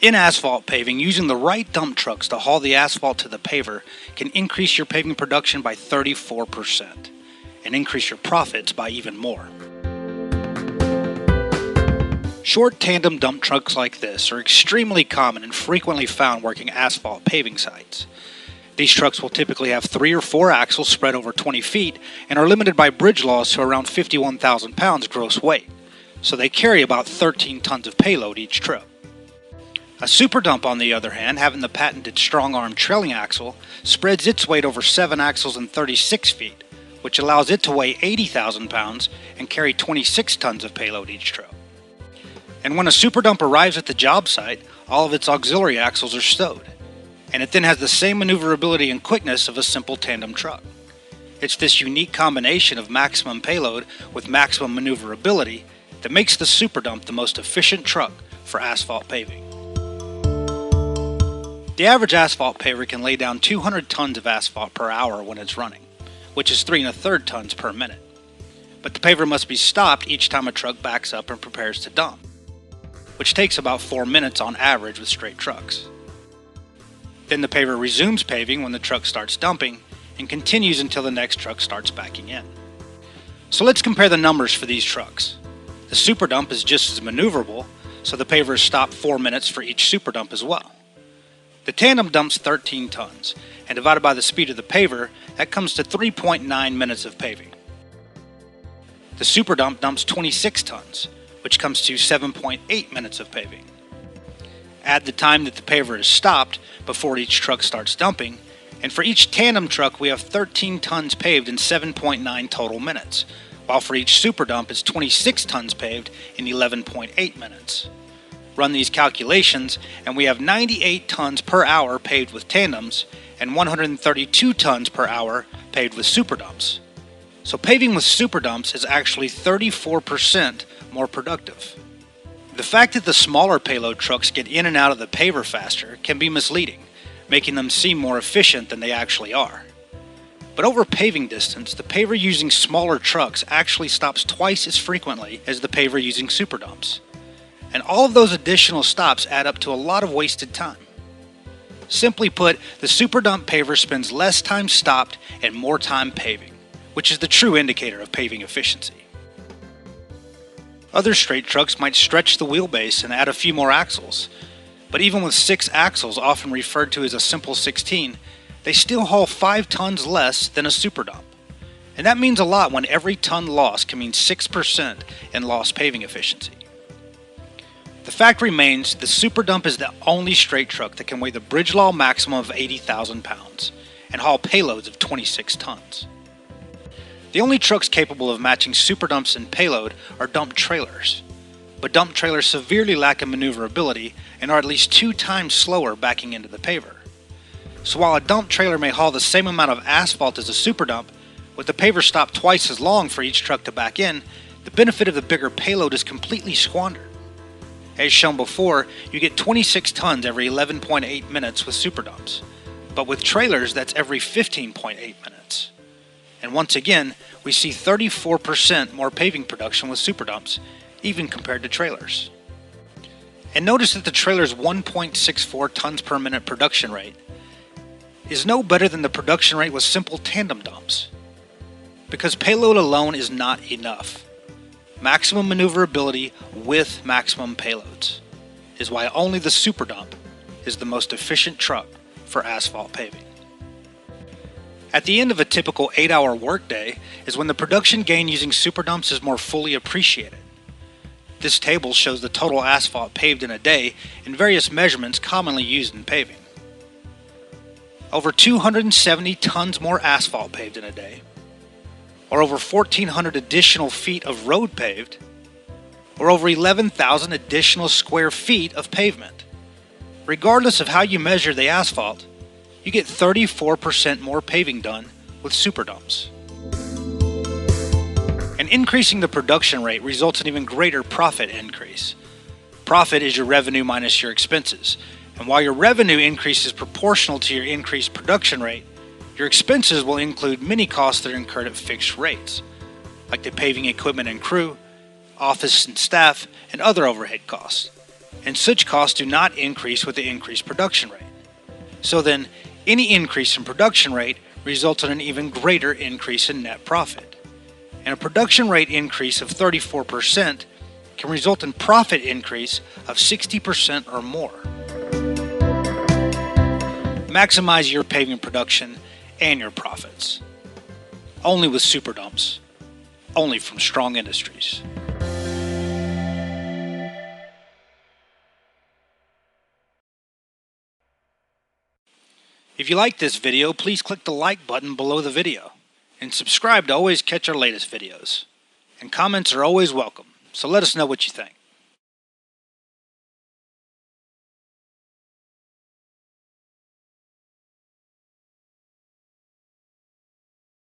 In asphalt paving, using the right dump trucks to haul the asphalt to the paver can increase your paving production by 34% and increase your profits by even more. Short tandem dump trucks like this are extremely common and frequently found working asphalt paving sites. These trucks will typically have 3 or 4 axles spread over 20 feet and are limited by bridge laws to around 51,000 pounds gross weight, so they carry about 13 tons of payload each trip. A SuperDump, on the other hand, having the patented strong arm trailing axle, spreads its weight over 7 axles and 36 feet, which allows it to weigh 80,000 pounds and carry 26 tons of payload each trip. And when a SuperDump arrives at the job site, all of its auxiliary axles are stowed, and it then has the same maneuverability and quickness of a simple tandem truck. It's this unique combination of maximum payload with maximum maneuverability that makes the SuperDump the most efficient truck for asphalt paving. The average asphalt paver can lay down 200 tons of asphalt per hour when it's running, which is 3 1/3 tons per minute. But the paver must be stopped each time a truck backs up and prepares to dump, which takes about 4 minutes on average with straight trucks. Then the paver resumes paving when the truck starts dumping and continues until the next truck starts backing in. So let's compare the numbers for these trucks. The SuperDump is just as maneuverable, so the paver is stopped 4 minutes for each SuperDump as well. The tandem dumps 13 tons, and divided by the speed of the paver, that comes to 3.9 minutes of paving. The SuperDump dumps 26 tons, which comes to 7.8 minutes of paving. Add the time that the paver is stopped before each truck starts dumping, and for each tandem truck we have 13 tons paved in 7.9 total minutes, while for each SuperDump it's 26 tons paved in 11.8 minutes. Run these calculations and we have 98 tons per hour paved with tandems and 132 tons per hour paved with SuperDumps. So paving with SuperDumps is actually 34% more productive. The fact that the smaller payload trucks get in and out of the paver faster can be misleading, making them seem more efficient than they actually are. But over paving distance, the paver using smaller trucks actually stops twice as frequently as the paver using SuperDumps. And all of those additional stops add up to a lot of wasted time. Simply put, the SuperDump paver spends less time stopped and more time paving, which is the true indicator of paving efficiency. Other straight trucks might stretch the wheelbase and add a few more axles, but even with 6 axles, often referred to as a simple 16, they still haul 5 tons less than a SuperDump. And that means a lot when every ton lost can mean 6% in lost paving efficiency. The fact remains, the SuperDump is the only straight truck that can weigh the bridge law maximum of 80,000 pounds and haul payloads of 26 tons. The only trucks capable of matching SuperDumps in payload are dump trailers, but dump trailers severely lack in maneuverability and are at least 2 times slower backing into the paver. So while a dump trailer may haul the same amount of asphalt as a SuperDump, with the paver stopped twice as long for each truck to back in, the benefit of the bigger payload is completely squandered. As shown before, you get 26 tons every 11.8 minutes with SuperDumps, but with trailers that's every 15.8 minutes. And once again, we see 34% more paving production with SuperDumps, even compared to trailers. And notice that the trailer's 1.64 tons per minute production rate is no better than the production rate with simple tandem dumps, because payload alone is not enough. Maximum maneuverability with maximum payloads is why only the SuperDump is the most efficient truck for asphalt paving. At the end of a typical 8-hour workday is when the production gain using SuperDumps is more fully appreciated. This table shows the total asphalt paved in a day in various measurements commonly used in paving. Over 270 tons more asphalt paved in a day, or over 1,400 additional feet of road paved, or over 11,000 additional square feet of pavement. Regardless of how you measure the asphalt, you get 34% more paving done with SuperDumps. And increasing the production rate results in even greater profit increase. Profit is your revenue minus your expenses, and while your revenue increase is proportional to your increased production rate, your expenses will include many costs that are incurred at fixed rates, like the paving equipment and crew, office and staff, and other overhead costs, and such costs do not increase with the increased production rate. So then, any increase in production rate results in an even greater increase in net profit. And a production rate increase of 34% can result in profit increase of 60% or more. Maximize your paving production and your profits. Only with SuperDumps. Only from Strong Industries. If you like this video, please click the like button below the video and subscribe to always catch our latest videos. And comments are always welcome, so let us know what you think.